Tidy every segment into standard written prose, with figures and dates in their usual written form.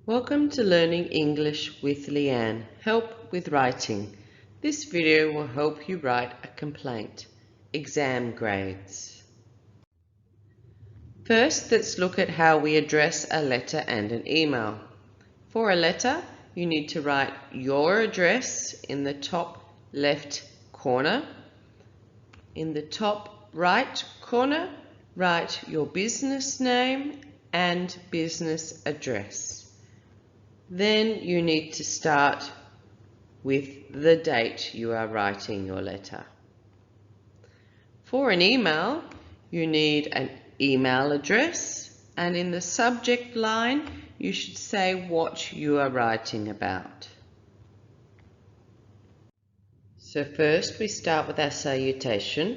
Welcome to Learning English with Leanne. Help with writing. This video will help you write a complaint. Exam grades. First, let's look at how we address a letter and an email. For a letter, you need to write your address in the top left corner. In the top right corner, write your business name and business address. Then you need to start with the date you are writing your letter. For an email, you need an email address, and in the subject line, you should say what you are writing about. So first we start with our salutation.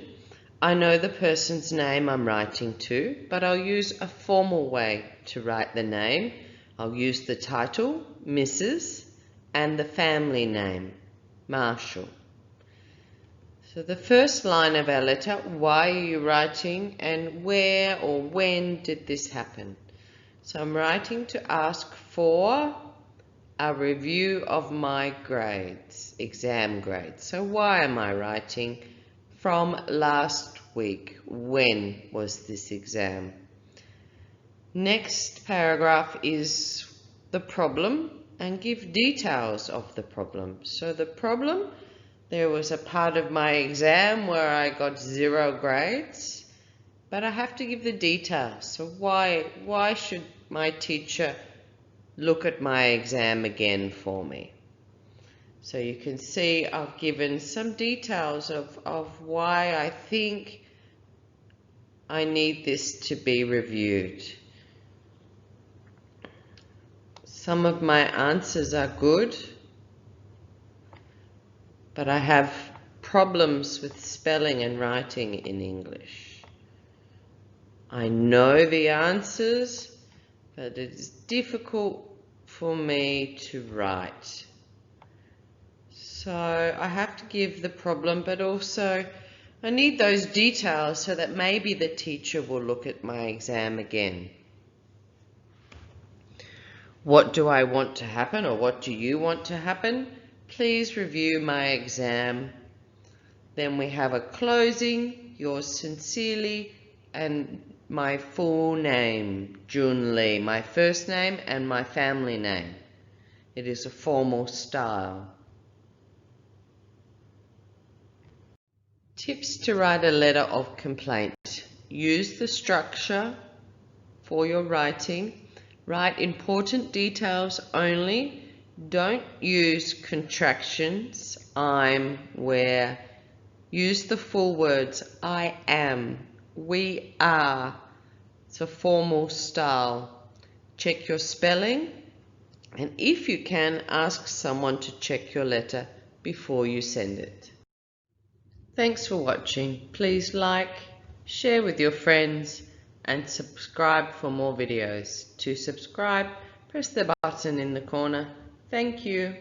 I know the person's name I'm writing to, but I'll use a formal way to write the name. I'll use the title, Mrs., and the family name, Marshall. So the first line of our letter, why are you writing, and where or when did this happen? So I'm writing to ask for a review of my grades, exam grades. So why am I writing? From last week, when was this exam? Next paragraph is the problem and give details of the problem. So the problem, there was a part of my exam where I got 0 grades, but I have to give the details. So why should my teacher look at my exam again for me? So you can see I've given some details of why I think I need this to be reviewed. Some of my answers are good, but I have problems with spelling and writing in English. I know the answers, but it is difficult for me to write. So I have to give the problem, but also I need those details so that maybe the teacher will look at my exam again. What do I want to happen, or what do you want to happen? Please review my exam. Then we have a closing, yours sincerely, and my full name, Jun Lee, my first name and my family name. It is a formal style. Tips to write a letter of complaint. Use the structure for your writing. Write important details only. Don't use contractions, I'm, where. Use the full words, I am, we are. It's a formal style. Check your spelling, and if you can, ask someone to check your letter before you send it. Thanks for watching. Please like, share with your friends, and subscribe for more videos. To subscribe, press the button in the corner. Thank you.